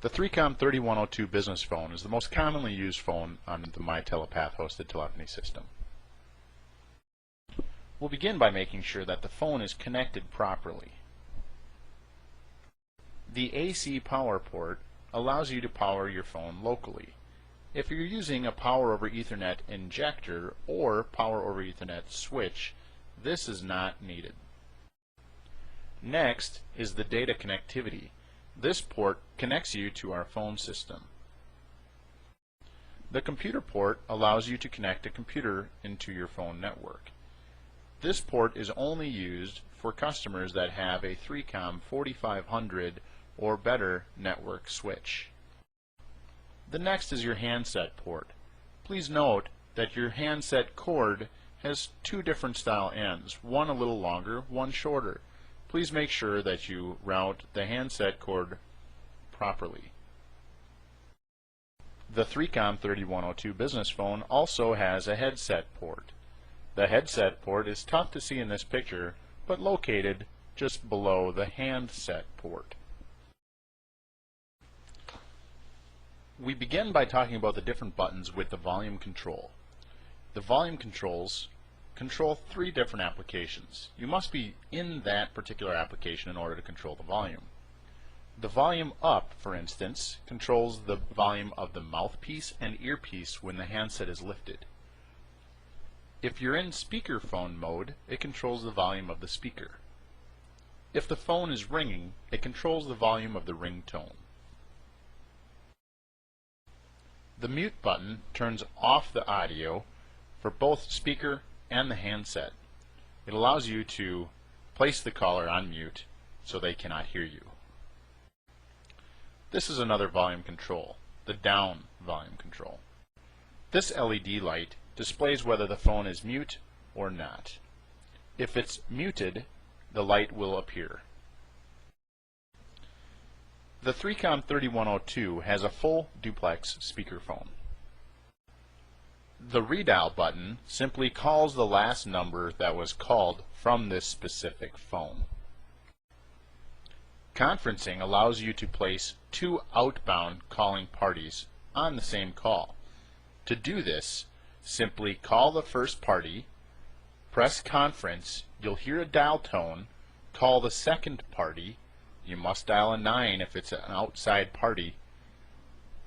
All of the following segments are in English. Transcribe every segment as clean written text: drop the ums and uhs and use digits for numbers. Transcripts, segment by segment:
The 3COM3102 business phone is the most commonly used phone on the MyTelepath hosted telephony system. We'll begin by making sure that the phone is connected properly. The AC power port allows you to power your phone locally. If you're using a Power over Ethernet injector or Power over Ethernet switch, this is not needed. Next is the data connectivity. This port connects you to our phone system. The computer port allows you to connect a computer into your phone network. This port is only used for customers that have a 3COM 4500 or better network switch. The next is your handset port. Please note that your handset cord has two different style ends, one a little longer, one shorter. Please make sure that you route the handset cord properly. The 3COM3102 business phone also has a headset port. The headset port is tough to see in this picture, but located just below the handset port. We begin by talking about the different buttons with the volume control. The volume controls control three different applications. You must be in that particular application in order to control the volume. The volume up, for instance, controls the volume of the mouthpiece and earpiece when the handset is lifted. If you're in speakerphone mode, it controls the volume of the speaker. If the phone is ringing, it controls the volume of the ringtone. The mute button turns off the audio for both speaker and the handset. It allows you to place the caller on mute so they cannot hear you. This is another volume control, the down volume control. This LED light displays whether the phone is mute or not. If it's muted, the light will appear. The 3COM3102 has a full duplex speakerphone. The redial button simply calls the last number that was called from this specific phone. Conferencing allows you to place two outbound calling parties on the same call. To do this, simply call the first party, press conference, you'll hear a dial tone, call the second party, you must dial a 9 if it's an outside party,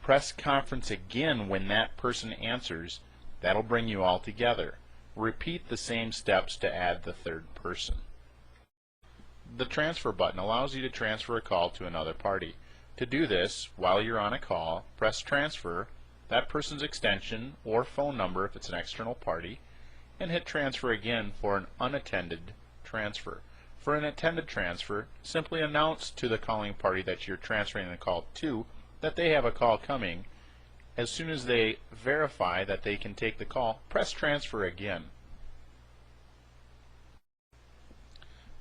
press conference again when that person answers, that'll bring you all together. Repeat the same steps to add the third person. The transfer button allows you to transfer a call to another party. To do this, while you're on a call, press transfer, that person's extension or phone number if it's an external party, and hit transfer again for an unattended transfer. For an attended transfer, simply announce to the calling party that you're transferring the call to that they have a call coming. As soon as they verify that they can take the call, press transfer again.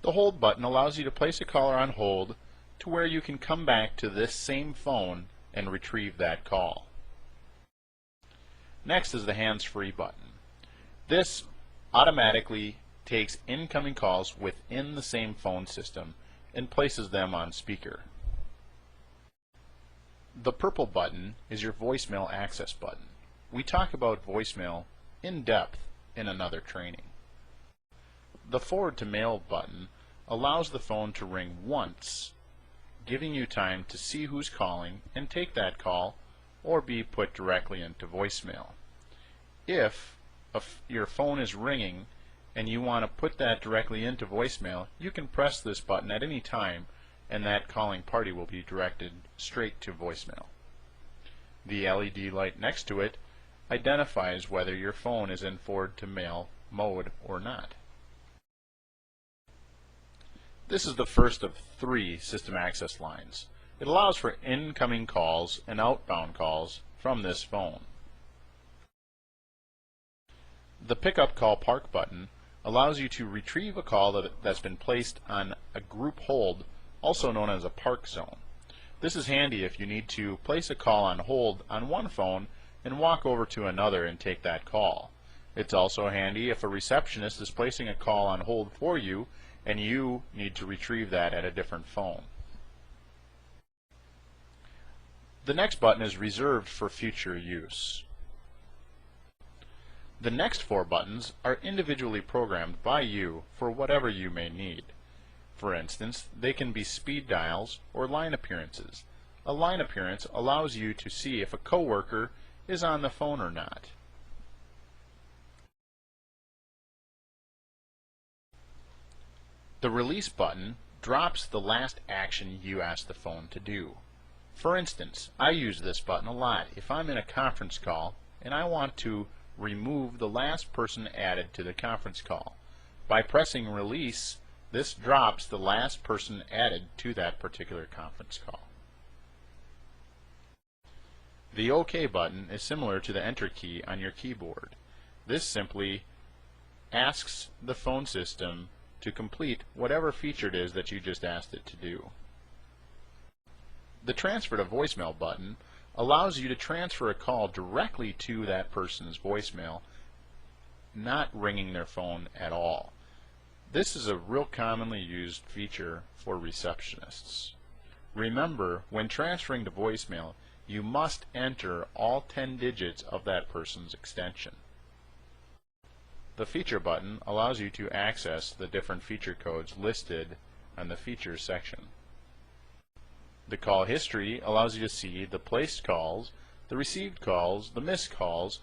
The hold button allows you to place a caller on hold to where you can come back to this same phone and retrieve that call. Next is the hands-free button. This automatically takes incoming calls within the same phone system and places them on speaker. The purple button is your voicemail access button. We talk about voicemail in depth in another training. The forward to mail button allows the phone to ring once, giving you time to see who's calling and take that call or be put directly into voicemail. If your phone is ringing and you want to put that directly into voicemail, you can press this button at any time and that calling party will be directed straight to voicemail. The LED light next to it identifies whether your phone is in forward to mail mode or not. This is the first of three system access lines. It allows for incoming calls and outbound calls from this phone. The pickup call park button allows you to retrieve a call that's been placed on a group hold, also known as a park zone. This is handy if you need to place a call on hold on one phone and walk over to another and take that call. It's also handy if a receptionist is placing a call on hold for you and you need to retrieve that at a different phone. The next button is reserved for future use. The next 4 buttons are individually programmed by you for whatever you may need. For instance, they can be speed dials or line appearances. A line appearance allows you to see if a coworker is on the phone or not. The release button drops the last action you asked the phone to do. For instance, I use this button a lot if I'm in a conference call and I want to remove the last person added to the conference call. By pressing release, this drops the last person added to that particular conference call. The OK button is similar to the Enter key on your keyboard. This simply asks the phone system to complete whatever feature it is that you just asked it to do. The Transfer to Voicemail button allows you to transfer a call directly to that person's voicemail, not ringing their phone at all. This is a real commonly used feature for receptionists. Remember, when transferring to voicemail, you must enter all 10 digits of that person's extension. The Feature button allows you to access the different feature codes listed on the Features section. The Call History allows you to see the placed calls, the received calls, the missed calls,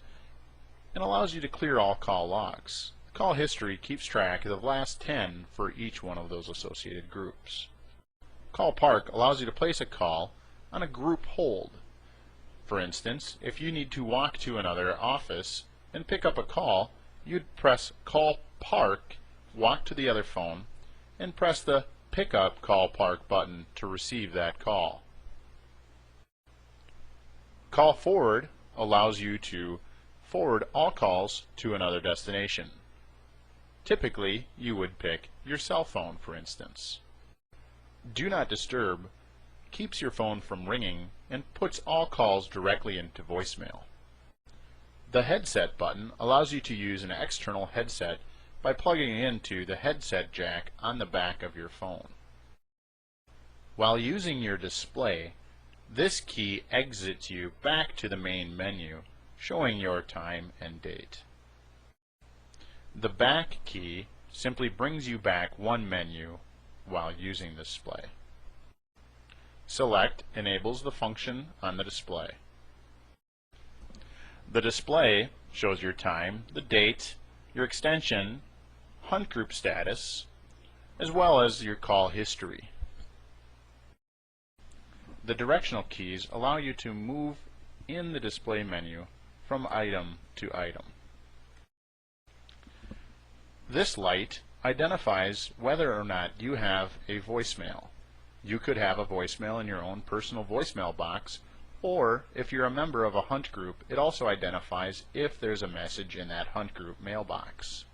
and allows you to clear all call logs. The Call History keeps track of the last 10 for each one of those associated groups. Call Park allows you to place a call on a group hold. For instance, if you need to walk to another office and pick up a call, you'd press Call Park, walk to the other phone, and press the Pick Up Call Park button to receive that call. Call Forward allows you to forward all calls to another destination. Typically, you would pick your cell phone, for instance. Do Not Disturb keeps your phone from ringing and puts all calls directly into voicemail. The Headset button allows you to use an external headset by plugging it into the headset jack on the back of your phone. While using your display, this key exits you back to the main menu, showing your time and date. The Back key simply brings you back one menu while using the display. Select enables the function on the display. The display shows your time, the date, your extension, hunt group status, as well as your call history. The directional keys allow you to move in the display menu from item to item. This light identifies whether or not you have a voicemail. You could have a voicemail in your own personal voicemail box, or if you're a member of a hunt group, it also identifies if there's a message in that hunt group mailbox.